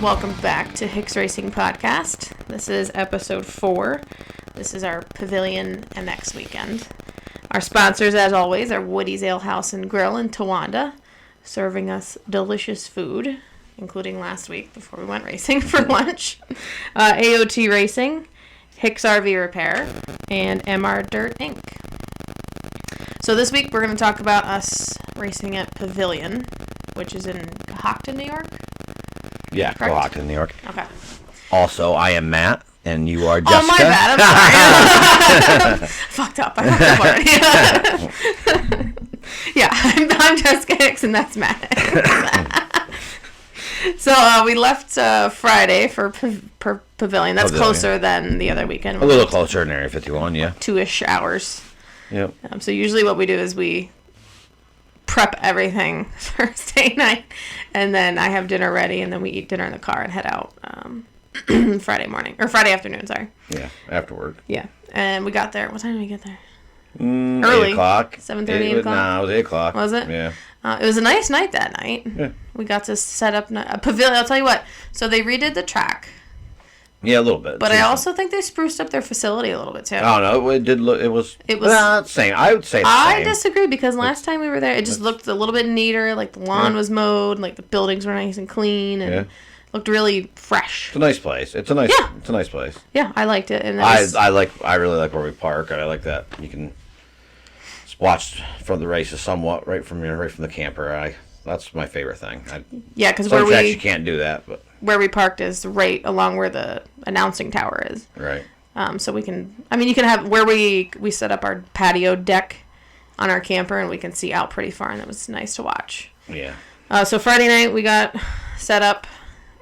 Welcome back to Hicks Racing Podcast. This is episode 4. This is our Pavilion MX weekend. Our sponsors, as always, are Woody's Ale House and Grill in Towanda, serving us delicious food, including last week before we went racing for lunch. AOT Racing, Hicks RV Repair, and MR Dirt Inc. So this week we're going to talk about us racing at Pavilion, which is in Cohocton, New York. Yeah, Correct? Cohocton, New York. Okay. Also, I am Matt, and you are Jessica. Oh, my bad. I'm sorry. Fucked up. I fucked up already. Yeah, I'm Jessica Hicks, and that's Matt. So we left Friday for Pavilion. That's closer than the other weekend. A little closer than Area 51, yeah. 2-ish hours. Yep. So usually what we do is we prep everything Thursday night, and then I have dinner ready, and then we eat dinner in the car and head out Friday morning, or Friday afternoon, sorry. Yeah, after work. Yeah, and we got there. What time did we get there? Early. 8 o'clock. 7:30, 8 o'clock? Nah, it was 8 o'clock. Was it? Yeah. It was a nice night that night. Yeah. We got to set up a pavilion. I'll tell you what. So they redid the track. Yeah, a little bit. But I also think they spruced up their facility a little bit, too. I don't know. It did look... It was same. I would say the same. I disagree, because last time we were there, it just looked a little bit neater. Like, the lawn was mowed. Like, the buildings were nice and clean. And looked really fresh. It's a nice place. It's a nice place. Yeah, I liked it. And I really like where we park. I like that you can watch from the races somewhat right from the camper. That's my favorite thing. Yeah, because where we... you can't do that, but... Where we parked is right along where the announcing tower is. Right. So we can... I mean, you can have... Where we set up our patio deck on our camper, and we can see out pretty far, and it was nice to watch. Yeah. So Friday night, we got set up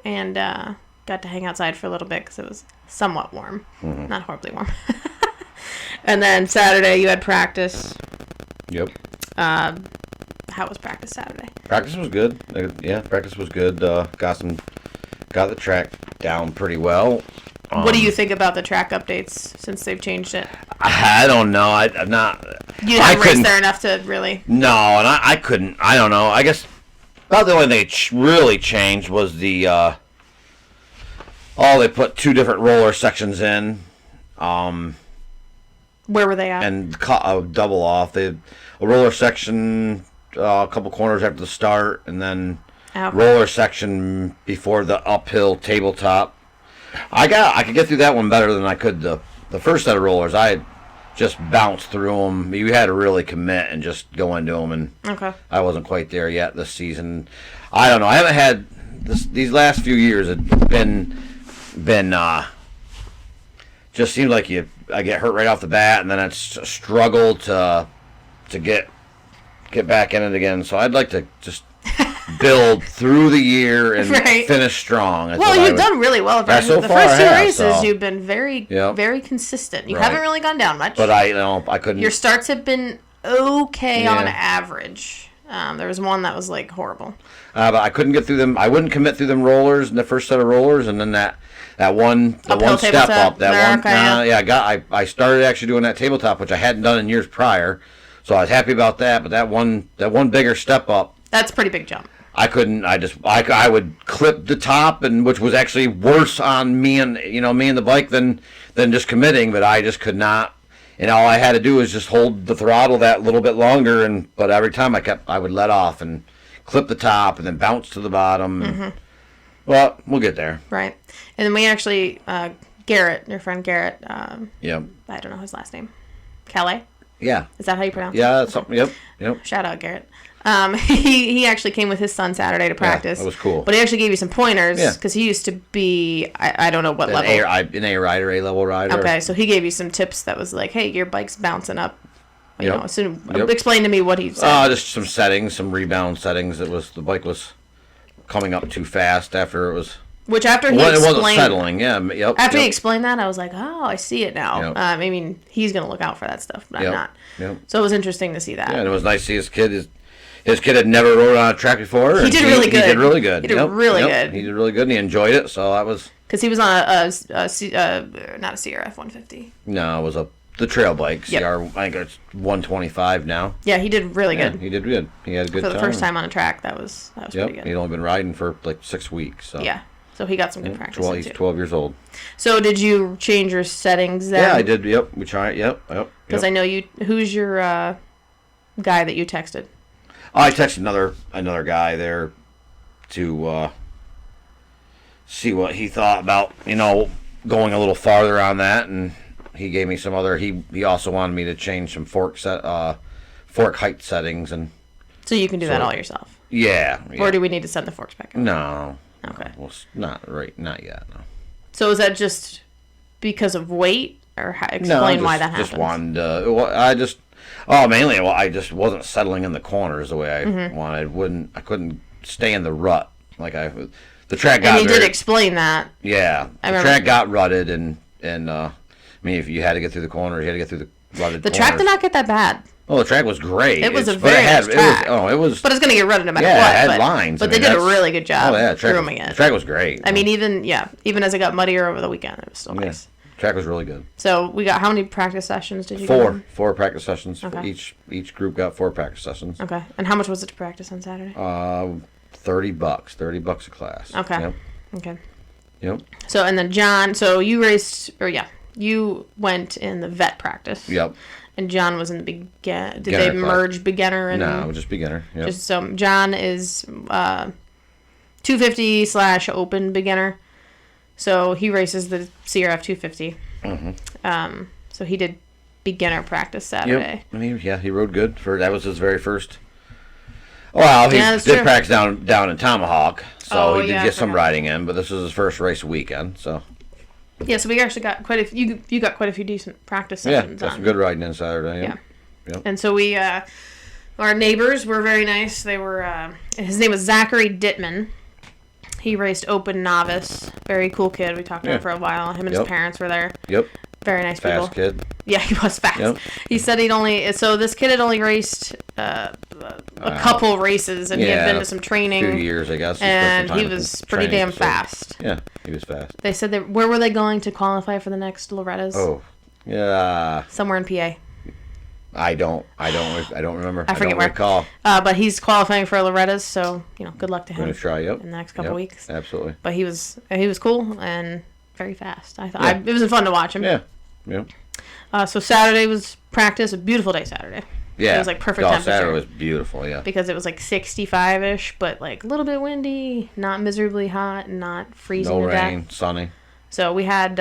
and got to hang outside for a little bit because it was somewhat warm. Mm-hmm. Not horribly warm. And then Saturday, you had practice. Yep. How was practice Saturday? Practice was good. Yeah, practice was good. Got the track down pretty well. What do you think about the track updates since they've changed it? I don't know. I'm not. You haven't raced there enough to really. No, and I couldn't. I don't know. I guess about the only thing they really changed was the. They put 2 different roller sections in. Where were they at? And double off. They had a roller section. A couple corners after the start, and then roller section before the uphill tabletop. I could get through that one better than I could the first set of rollers. I just bounced through them. You had to really commit and just go into them, and I wasn't quite there yet this season. I don't know. I haven't had these last few years. It's been just seems like I get hurt right off the bat, and then it's a struggle to get back in it again. So I'd like to just build through the year and finish strong. You've done really well. So the far first 2 races, you've been very, very consistent. You haven't really gone down much. But I couldn't. Your starts have been okay on average. There was one that was like horrible. But I couldn't get through them. I wouldn't commit through them rollers in the first set of rollers, and then that one step up. I started actually doing that tabletop, which I hadn't done in years prior. So I was happy about that, but that one bigger step up. That's a pretty big jump. I couldn't. I would clip the top, and which was actually worse on me and the bike than just committing. But I just could not. And all I had to do was just hold the throttle that little bit longer. But every time I would let off and clip the top, and then bounce to the bottom. Mm-hmm. Well, we'll get there. Right, and then we actually Garrett, your friend Garrett. Yeah. I don't know his last name. Calais. Yeah. Is that how you pronounce it? Yeah, that's something. Yep. Shout out, Garrett. He actually came with his son Saturday to practice. Yeah, that was cool. But he actually gave you some pointers because he used to be, I don't know what level. An A-level rider. Okay, so he gave you some tips that was like, hey, your bike's bouncing up. Explain to me what he said. Just some settings, some rebound settings. The bike was coming up too fast after it was. Which after he explained, it wasn't settling. Yeah. After he explained that, I was like, oh, I see it now. Yep. I mean, he's gonna look out for that stuff, but I'm not. Yep. So it was interesting to see that. Yeah, and it was nice to see his kid. His kid had never rode on a track before. He did really good. He did really good. He did really good. He did really good, and he enjoyed it. So that was because he was on not a CRF 150. No, it was the trail bike. CR, I think it's 125 now. Yeah, he did really good. He did good. He had a good time. For time. the first time on a track, that was pretty good. He'd only been riding for like 6 weeks. So. Yeah. So he got some good practice. He's 12 years old. So did you change your settings then? Yeah, I did. Yep, we tried. Yep. Because I know you. Who's your guy that you texted? Oh, I texted another guy there to see what he thought about going a little farther on that, and he gave me some other. He also wanted me to change some fork height settings, and so you can do that all yourself. Yeah. Or do we need to send the forks back up? No. Okay. Well, not yet. No. So is that just because of weight, or explain why that happens? Just wanted. Mainly. Well, I just wasn't settling in the corners the way I wanted. I couldn't stay in the rut the track got. And you did explain that. Yeah, the track got rutted, and if you had to get through the corners, you had to get through the rutted. The track did not get that bad. Oh, the track was great. It was a very nice track. It was. But it's going to get rutted no matter what. Yeah, it had lines. But they did a really good job grooming it. The track was great. I mean, even as it got muddier over the weekend, it was still nice. The track was really good. So we got how many practice sessions did you do? Four. 4 practice sessions. Okay. Each group got 4 practice sessions. Okay. And how much was it to practice on Saturday? $30. $30 a class. Okay. Yep. Okay. Yep. So and then John, you raced, you went in the vet practice. Yep. And John was in the beginner. Did they merge beginner and? No, just beginner. Yep. So John is 250/open beginner. So he races the CRF 250. Mm-hmm. So he did beginner practice Saturday. Yep. He rode good. That was his very first. Well, he did practice down in Tomahawk, so he did get some riding in. But this was his first race weekend, so. Yeah, so we actually got quite a few. You got quite a few decent practice sessions. Yeah, got some good riding in Saturday. Yeah. Yep. And so we, our neighbors were very nice. They were. His name was Zachary Dittman. He raced open novice. Very cool kid. We talked to him for a while. Him and his parents were there. Yep. Very nice people. Fast kid. Yeah, he was fast. Yep. He said this kid had only raced a couple races, and he had been to some training. A few years, I guess. And he was pretty damn fast. Yeah, he was fast. They said where were they going to qualify for the next Loretta's? Oh, yeah. Somewhere in PA. I don't remember. I forget where. Recall. But he's qualifying for Loretta's, so good luck to him. Going to try, in the next couple weeks. Absolutely. But he was cool and very fast. I thought it was fun to watch him. Yeah. Yep. So Saturday was practice. A beautiful day Saturday. Yeah. It was perfect temperature. Saturday was beautiful. Yeah. Because it was 65-ish, but a little bit windy, not miserably hot, not freezing. No rain, sunny. So we had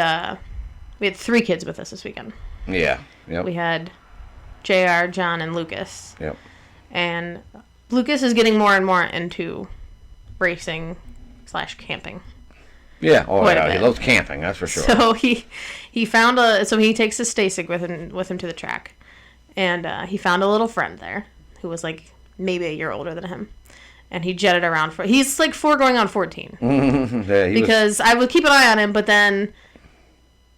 3 kids with us this weekend. Yeah. Yep. We had JR, John, and Lucas. Yep. And Lucas is getting more and more into racing/camping. Yeah, he loves camping, that's for sure. So he found he takes his Stasig with him to the track, and he found a little friend there who was maybe a year older than him, and he jetted around he's 4 going on 14. Because I would keep an eye on him, but then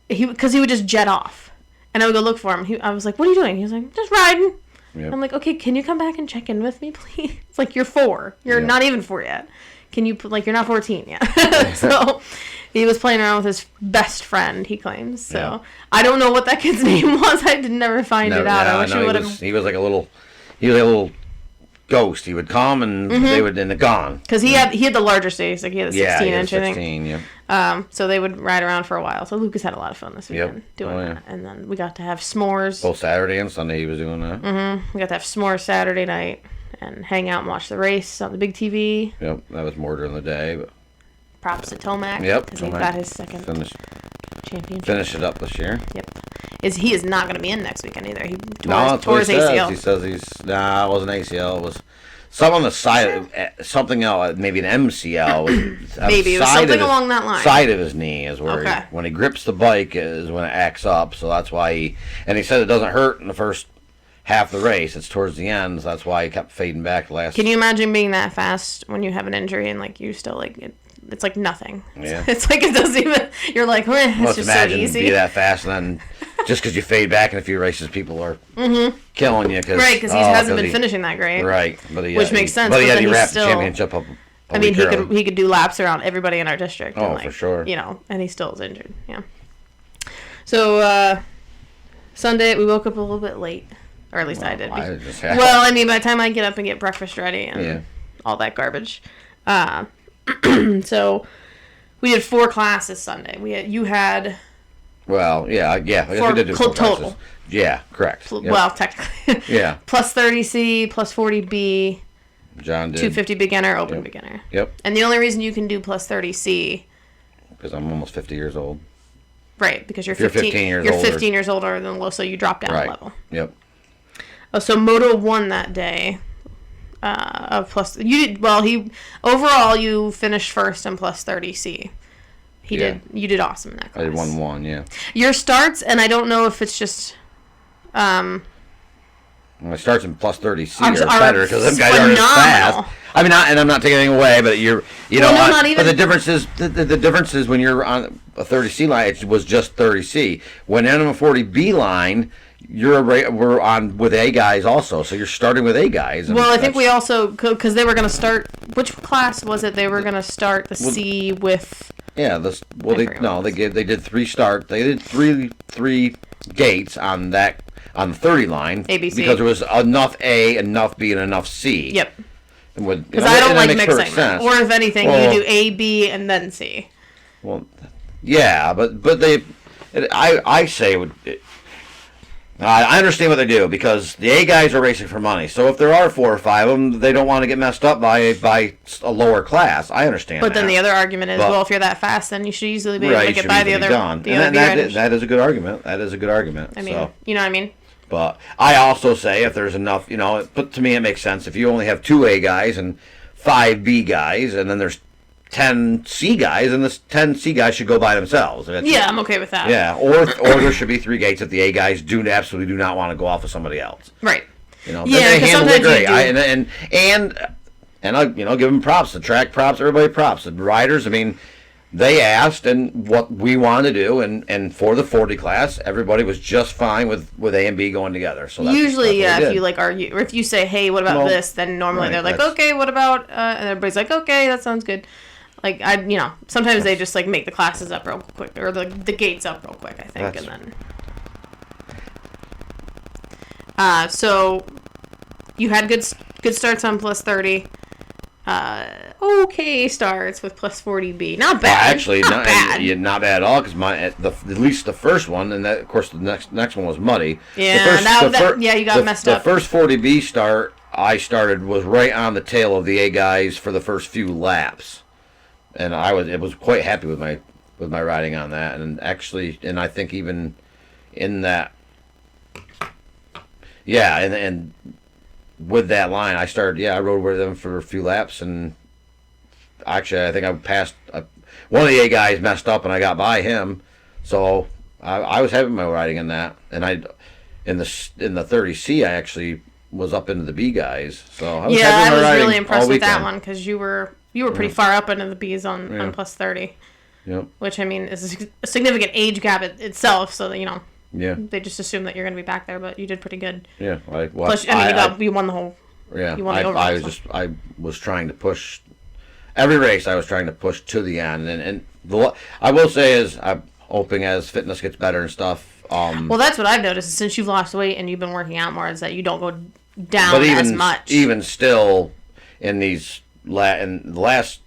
he would just jet off, and I would go look for him. I was like, "What are you doing?" He was like, "Just riding." Yep. I'm like, "Okay, can you come back and check in with me, please?" It's you're 4. You're not even 4 yet. Can you you're not 14 yet? So he was playing around with his best friend, he claims. So I don't know what that kid's name was. I did never find it out. I wish he would have. He was like a little ghost. He would come and they would end up gone. Because he had the larger stage, he had a 16-inch, I think. 16, yeah. So they would ride around for a while. So Lucas had a lot of fun this weekend doing that. And then we got to have s'mores. Both Saturday and Sunday he was doing that. Mm-hmm. We got to have s'mores Saturday night and hang out and watch the race on the big TV. Yep, that was more during the day. But props to Tomac. Yep, because he got his second championship. Finish it up this year. Yep. He is not going to be in next weekend either. He tore his ACL. He says it wasn't ACL. It was something on the side, something else, maybe an MCL. Maybe it was something along that line. Side of his knee is where when he grips the bike is when it acts up. So that's why he said it doesn't hurt in the first half the race. It's towards the end, so that's why he kept fading back the last. Can you imagine being that fast when you have an injury and you still it's nothing? Yeah. It's it doesn't even. You're it's just so easy. Be that fast, and then just because you fade back in a few races, people are killing you. Right, because he hasn't been finishing that great. Right, which makes sense. But he wrapped the championship up. He could do laps around everybody in our district. Oh, for sure. And he still is injured. Yeah. So Sunday we woke up a little bit late. Or at least I did. By the time I get up and get breakfast ready and all that garbage. So We did 4 classes Sunday. You had. Well, yeah. I guess we did do 4 total. classes. Yeah, correct. Yep. Well, technically. Yeah. Plus 30C, plus 40B. John did. 250 beginner, open beginner. Yep. And the only reason you can do plus 30C. Because I'm almost 50 years old. Right, because you're 15 years older than low, so you drop down a level. Yep. Oh, so Moto won that day. Plus, you did well. Overall you finished first in plus 30C. You did awesome in that class. I did 1-1, yeah. Your starts, and I don't know if it's just. My starts in plus 30C are better because them guys aren't as fast. I mean, and I'm not taking anything away, but not even. But the difference is when you're on a 30C line, it was just 30C. When on a 40B line, we're on with A guys also, so you're starting with A guys. Well, I think we also because they were going to start. Which class was it? They were going to start the C with. Yeah, they did 3 start. They did three gates on the 30 line ABC. Because there was enough A, enough B, and enough C. Yep. Because I don't like mixing them. Or if anything, you do A, B, and then C. Well, yeah, but I say I understand what they do because the A guys are racing for money. So if there are 4 or 5 of them, they don't want to get messed up by a lower class. I understand. But then the other argument is, if you're that fast, then you should easily be able to get by the other. That is a good argument. I mean, you know what I mean. But I also say if there's enough, but to me it makes sense if you only have 2 A guys and 5 B guys, and then there's 10 C guys, and the 10 C guys should go by themselves. I'm okay with that. Yeah, or there should be 3 gates if the A guys absolutely do not want to go off with somebody else. Right. They handled it great. And I give them props, the track props, everybody props, the riders. I mean, they asked and what we wanted to do, and for the 40 class, everybody was just fine with A and B going together. So usually, if you argue, or if you say, "Hey, what about this?" then normally they're like, "Okay, what about?" And everybody's like, "Okay, that sounds good." Sometimes they just make the classes up real quick, or the gates up real quick, I think, and then. So, you had good starts on plus 30. Okay starts with plus 40B. Not bad. Well, actually, not bad at all. Because at least the first one, and that, of course the next one was muddy. Yeah, you got messed up. The first 40B start I started was right on the tail of the A guys for the first few laps. And I was quite happy with my riding on that, and I think even in that, and with that line, I rode with them for a few laps, and actually I think I passed one of the A guys messed up, and I got by him, so I was happy with my riding in that, and in the 30C I actually was up into the B guys, so I was happy with my riding really impressed with that weekend. one because you were pretty far up into the B's on plus 30. Yep. Which, I mean, is a significant age gap itself, so that, Yeah. They just assume that you're going to be back there, but you did pretty good. Yeah. Plus, you won the whole. Yeah. You won the overall. I was trying to push every race. I was trying to push to the end, and I will say is I'm hoping as fitness gets better and stuff. Well, that's what I've noticed since you've lost weight and you've been working out more is that you don't go down as much. Even still, in these in the last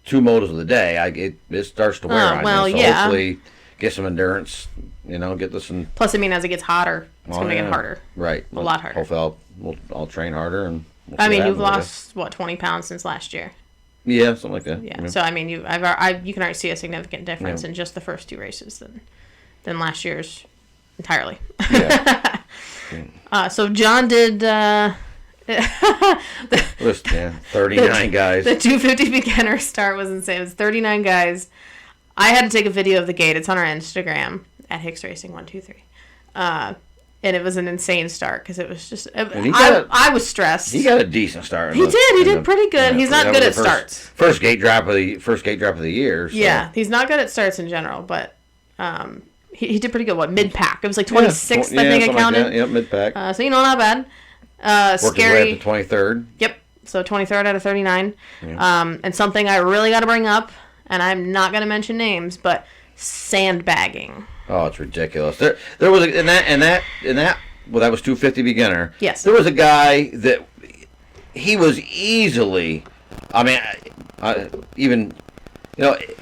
2 motos of the day, it starts to wear on you. So hopefully get some endurance, get this in. Plus, I mean, as it gets hotter, it's going to get harder. Right. A lot harder. Hopefully I'll train harder. And you've lost, 20 pounds since last year? Yeah, something like that. Yeah. So, I mean, you can already see a significant difference in just the first 2 races than last year's entirely. Yeah. So, John did... 39 guys. The 250 beginner start was insane. It was 39 guys. I had to take a video of the gate. It's on our Instagram at Hicks Racing 123. And it was an insane start because it was just. I was stressed. He got a decent start. He did pretty good. He's not good at starts. First gate drop of the year. So. Yeah, he's not good at starts in general, but he did pretty good. What mid pack? It was like 26th, I think I counted. Like yep, mid pack. So not bad. Worked Scary. his way up to 23rd. Yep. So 23rd out of 39. Yeah. And something I really got to bring up, and I'm not going to mention names, but sandbagging. Oh, it's ridiculous. There was in that well, that was 250 beginner. Yes. There was a guy that he was easily, I mean, even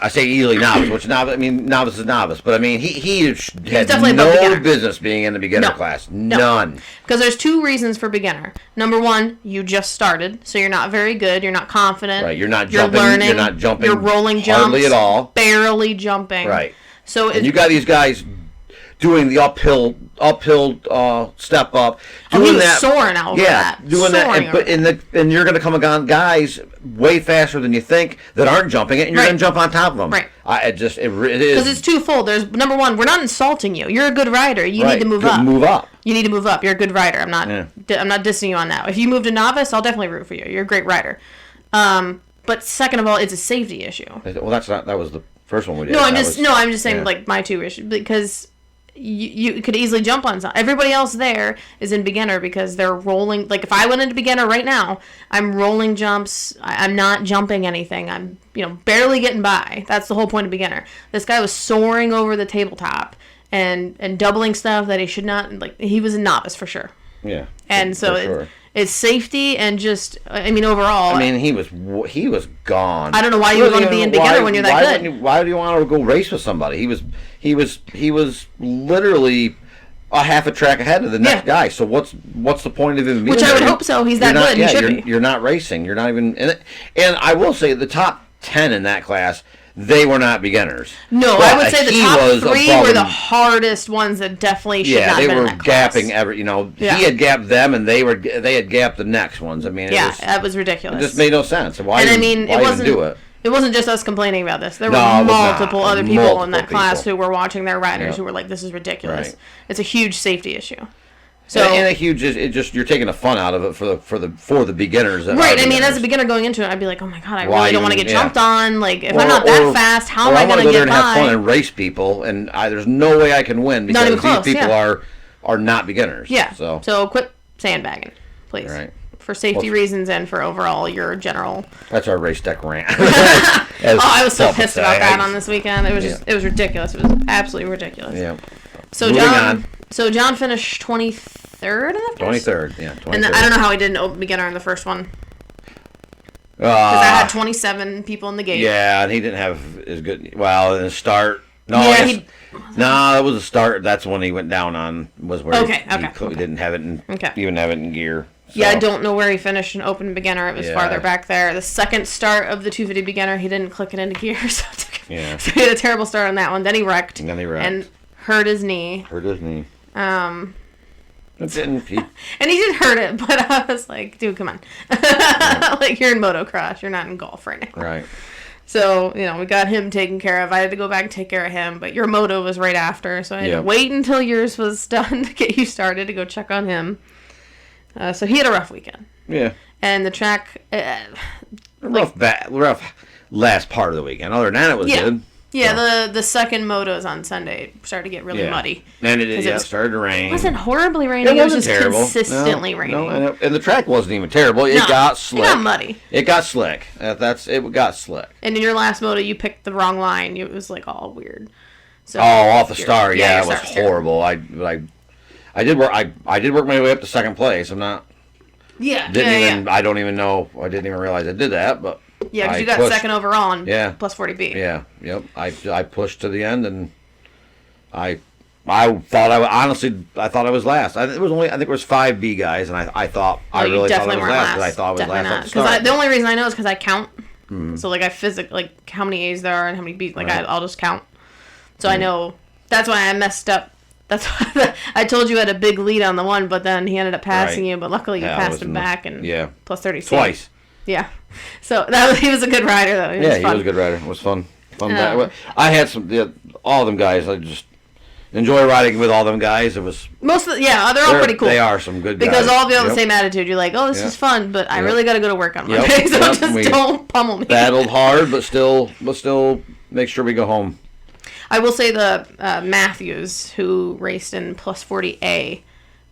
I say easily novice, which novice, I mean, novice is novice, but I mean, he had no business being in the beginner class. None. Because there's two reasons for beginner. Number one, you just started, so you're not very good, you're not confident. Right, you're learning, you're not jumping you're rolling jumps, hardly at all. Barely jumping. Right. So and you got these guys doing the uphill step up, doing that, soaring over that. Doing that, and you're going to come on guys way faster than you think that aren't jumping it, and you're going to jump on top of them. Right. It is because it's twofold. There's number one, we're not insulting you. You're a good rider. You need to move up. Move up. You need to move up. You're a good rider. I'm not dissing you on that. If you moved to novice, I'll definitely root for you. You're a great rider. But second of all, it's a safety issue. Well, that was the first one we did. No, I'm just saying like my two issues because. You could easily jump on something. Everybody else there is in beginner because they're rolling. Like if I went into beginner right now, I'm rolling jumps. I'm not jumping anything. I'm barely getting by. That's the whole point of beginner. This guy was soaring over the tabletop and doubling stuff that he should not. Like he was a novice for sure. Yeah. And so it's safety and just overall. I mean he was gone. I don't know why you would want to be in beginner when you're that good. Why do you want to go race with somebody? He was literally a half a track ahead of the next guy. So what's the point of him being Which there? I would hope so. He's that good. He should be. You're not racing. You're not even in it. And I will say the top 10 in that class, they were not beginners. No, I would say the top 3 were the hardest ones that definitely should not have been in that class. He had gapped them, and they had gapped the next ones. I mean, that was ridiculous. It just made no sense. Why even do it? It wasn't just us complaining about this. There were multiple other people in that class who were watching their riders who were like, "This is ridiculous." Right. It's a huge safety issue. So and a huge, you're taking the fun out of it for the beginners. Right. I mean, as a beginner going into it, I'd be like, "Oh my god, I really don't want to get jumped on. Like, if I'm not that fast, how am I going to get by?" I want to go there and have fun and race people, and there's no way I can win because these people are not beginners. Yeah. So quit sandbagging, please. Right. For safety reasons and for overall your general. That's our race deck rant. I was so pissed about that on this weekend. It was it was ridiculous. It was absolutely ridiculous. Yeah. So John finished 23rd in the first? 23rd, yeah. 23rd. And I don't know how he didn't open beginner in the first one. Because I had 27 people in the gate. Yeah, and he didn't have as good. Well, in the start. No, it was a start. That's when he went down on. Was where he didn't have it even have it in gear. So. Yeah, I don't know where he finished in open beginner. It was farther back there. The second start of the 250 beginner, he didn't click it into gear, so he had a terrible start on that one. Then he wrecked. And hurt his knee. And he did hurt it, but I was like, dude, come on. Like, you're in motocross. You're not in golf right now. Right. So, we got him taken care of. I had to go back and take care of him, but your moto was right after, so I had to wait until yours was done to get you started to go check on him. So he had a rough weekend. Yeah. And the track... rough last part of the weekend. Other than that, it was good. Yeah, the second motos on Sunday started to get really muddy. And it started to rain. It wasn't horribly raining. It was just terrible. Consistently raining. No, and the track wasn't even terrible. It got slick. It got muddy. It got slick. It got slick. And in your last moto, you picked the wrong line. It was like all weird. So off the start. Yeah, it was horrible. I did work my way up to second place. I'm not. Yeah. I don't even know. I didn't even realize I did that, but. Yeah, because you got second overall on plus 40B. Yeah. Yep. I pushed to the end, and I thought I thought I was last. I think it was 5B guys, and I thought I really thought I was last because I thought I was definitely last. Because the only reason I know is because I count. So I physically how many A's there are and how many B's. I'll just count. So I know that's why I messed up. That's why I told you I had a big lead on the one, but then he ended up passing you. But luckily you passed him back and plus 36 twice. Yeah, so he was a good rider though. He was a good rider. It was fun. I had all of them guys. I just enjoy riding with all them guys. It was they're all pretty cool. They are some good guys. Because all of you have the same attitude. You're like, this is fun, but I really got to go to work on Monday, so don't pummel me. Battled hard, but still make sure we go home. I will say the Matthews, who raced in plus 40A,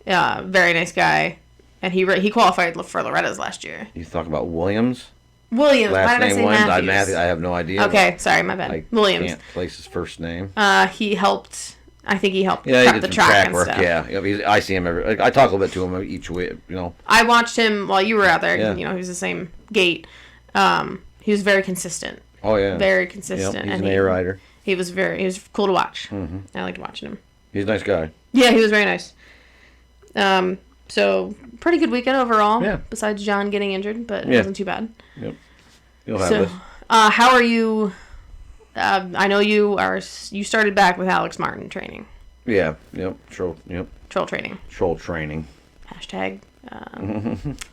very nice guy. And he qualified for Loretta's last year. You talk about Williams? Why did I say Matthews? I have no idea. Okay, sorry, my bad. Williams. Can't place his first name. He helped. I think he helped prep the track and work. stuff. Yeah, I see him I talk a little bit to him each week. I watched him while you were out there. He was the same gate. He was very consistent. Oh yeah. Very consistent. Yep, he's and an A rider. He was cool to watch. Mm-hmm. I liked watching him. He's a nice guy. Yeah, he was very nice. So pretty good weekend overall. Yeah. Besides John getting injured, but it wasn't too bad. Yep. You'll have this. How are you? I know you started back with Alex Martin training. Yeah. Yep. Troll. Yep. Troll training. Troll training. Hashtag.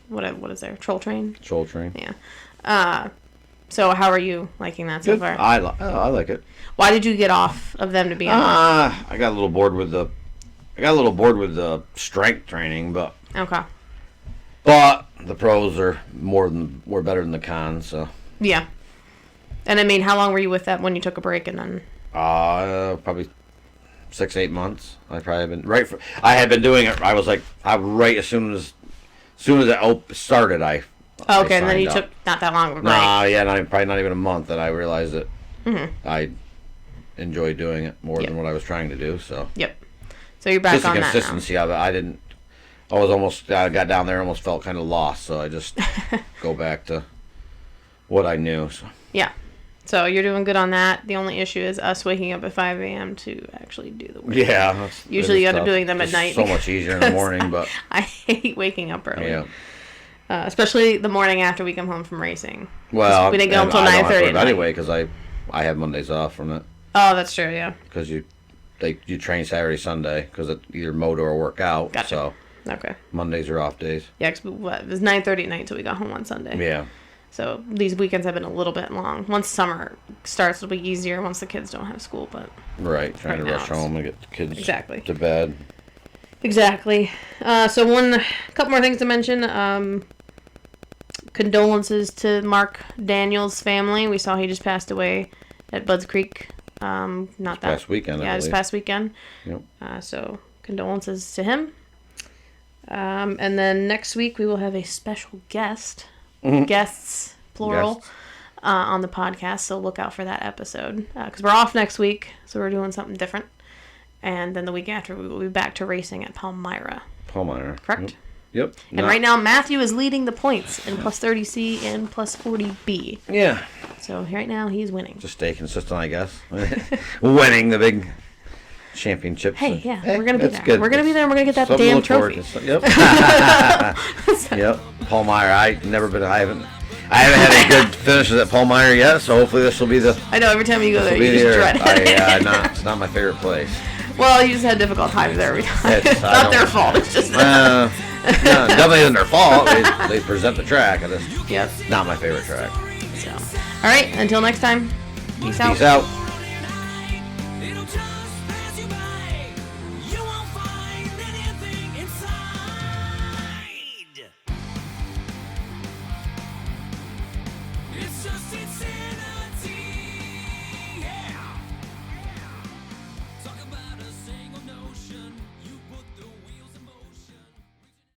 What is there? Troll train. Troll train. Yeah. So how are you liking that so far? I like it. Why did you get off of them to be on? I got a little bored with the strength training, but the pros are more better than the cons. So yeah. And I mean, how long were you with that when you took a break and then? Probably 6-8 months. I probably been I had been doing it. I was like, right as soon as it started, and then you took not that long of a break. Probably not even a month that I realized that I enjoyed doing it more than what I was trying to do. So so you're back just on the that consistency of it. I got down there, almost felt kind of lost. So I just go back to what I knew. So. Yeah. So you're doing good on that. The only issue is us waking up at 5 a.m. to actually do the work. Yeah. Usually you end up doing them at night. So much easier in the morning, but I hate waking up early. Yeah. Especially the morning after we come home from racing. Well, we didn't go until 9:30 anyway because I have Mondays off from it. Oh, that's true. Yeah. Because you train Saturday, Sunday because it's either moto or workout. Gotcha. So okay. Mondays are off days. Yeah, it was 9:30 at night until we got home on Sunday. Yeah. So these weekends have been a little bit long. Once summer starts, it'll be easier once the kids don't have school. But trying to rush home and get the kids to bed. Exactly. So couple more things to mention. Condolences to Mark Daniels' family. We saw he just passed away at Budds Creek. Past weekend. Yeah, this past weekend. Yep. So condolences to him. And then next week we will have a special guest. Guests, plural, on the podcast. So look out for that episode. Because we're off next week, so we're doing something different. And then the week after, we will be back to racing at Palmyra. Correct? Yep. And right now, Matthew is leading the points in plus 30C and plus 40B. Yeah. So right now, he's winning. Just stay consistent, I guess. Winning the big championships. Hey, we're going to be there. Good. We're going to be there and we're going to get that damn trophy. Yep. Palmyra. I haven't had any good finishes at Palmyra yet, so hopefully this will be the... I know, every time you go there, you just dread it. It's not my favorite place. Well, you just had difficult times there every time. It's not their fault. It's just... no, definitely isn't their fault. They present the track. It's not my favorite track. So, all right, until next time, peace out. Peace out.